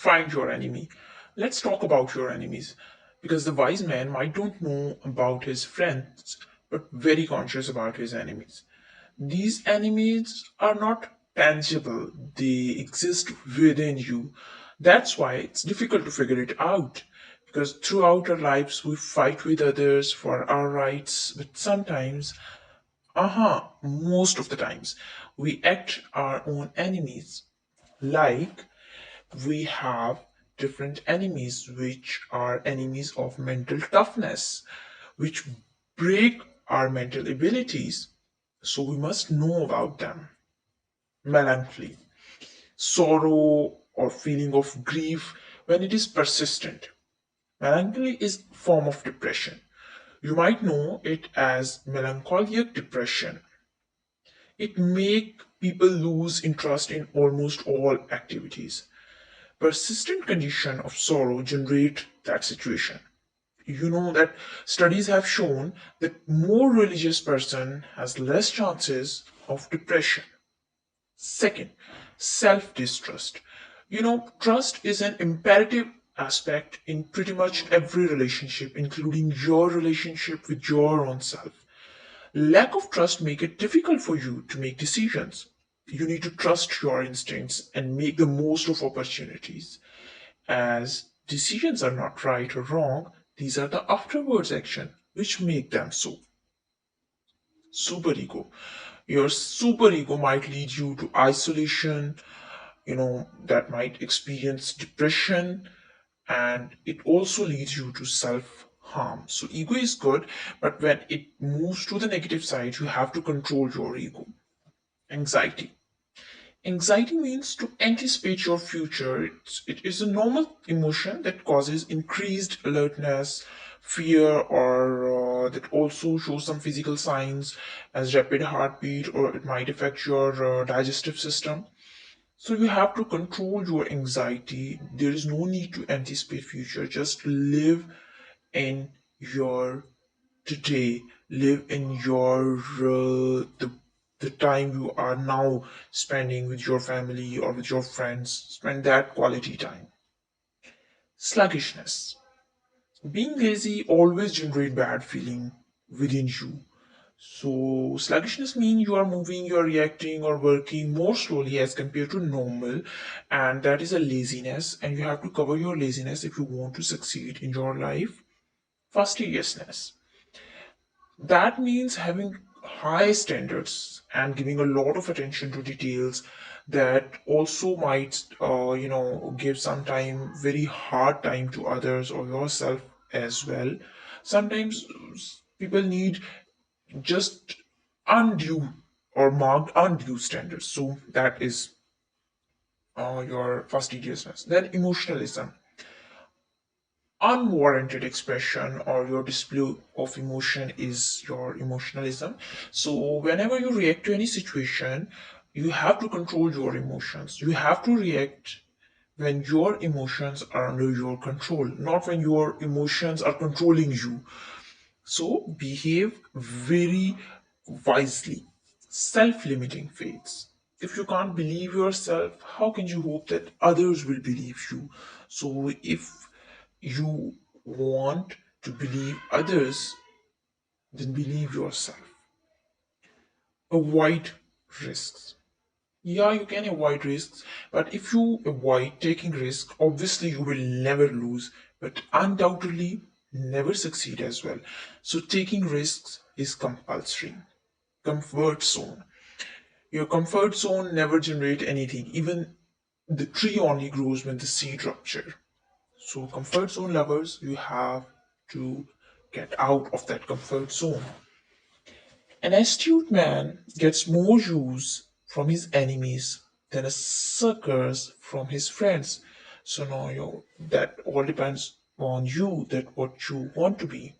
Find your enemy. Let's talk about your enemies because the wise man might don't know about his friends but very conscious about his enemies. These enemies are not tangible, they exist within you. That's why it's difficult to figure it out because throughout our lives we fight with others for our rights, but sometimes, most of the times, we act our own enemies. Like we have different enemies which are enemies of mental toughness, which break our mental abilities. So we must know about them. Melancholy, sorrow or feeling of grief when it is persistent. Melancholy is a form of depression. You might know it as melancholic depression. It make people lose interest in almost all activities. Persistent condition of sorrow generate that situation. You know that studies have shown that more religious person has less chances of depression. Second, self-distrust. Trust is an imperative aspect in pretty much every relationship, including your relationship with your own self. Lack of trust make it difficult for you to make decisions. You need to trust your instincts and make the most of opportunities. As decisions are not right or wrong, these are the afterwards action which make them so. Superego. Your superego might lead you to isolation, that might experience depression, and it also leads you to self harm. So, ego is good, but when it moves to the negative side, you have to control your ego. Anxiety. Anxiety means to anticipate your future. It is a normal emotion that causes increased alertness, fear, or that also shows some physical signs as rapid heartbeat, or it might affect your digestive system. So you have to control your anxiety. There is no need to anticipate future. Just live in your today, live in your the time you are now spending with your family or with your friends. Spend that quality time. Sluggishness. Being lazy always generate bad feeling within you. So sluggishness means you are moving, you are reacting or working more slowly as compared to normal, and that is a laziness, and you have to cover your laziness if you want to succeed in your life. Fastidiousness. That means having high standards and giving a lot of attention to details that also might give some time very hard time to others or yourself as well. Sometimes people need just undue or marked undue standards, so that is your fastidiousness. Then emotionalism, unwarranted expression or your display of emotion is your emotionalism. So whenever you react to any situation, you have to control your emotions. You have to react when your emotions are under your control, not when your emotions are controlling you. So behave very wisely. Self-limiting faiths. If you can't believe yourself, how can you hope that others will believe you? So if you want to believe others, then believe yourself. Avoid risks. Yeah, you can avoid risks, but if you avoid taking risks, obviously you will never lose, but undoubtedly never succeed as well. So taking risks is compulsory. Comfort zone. Your comfort zone never generate anything. Even the tree only grows when the seed rupture. So comfort zone lovers, you have to get out of that comfort zone. An astute man gets more use from his enemies than a suckers from his friends. So now that all depends on you that what you want to be.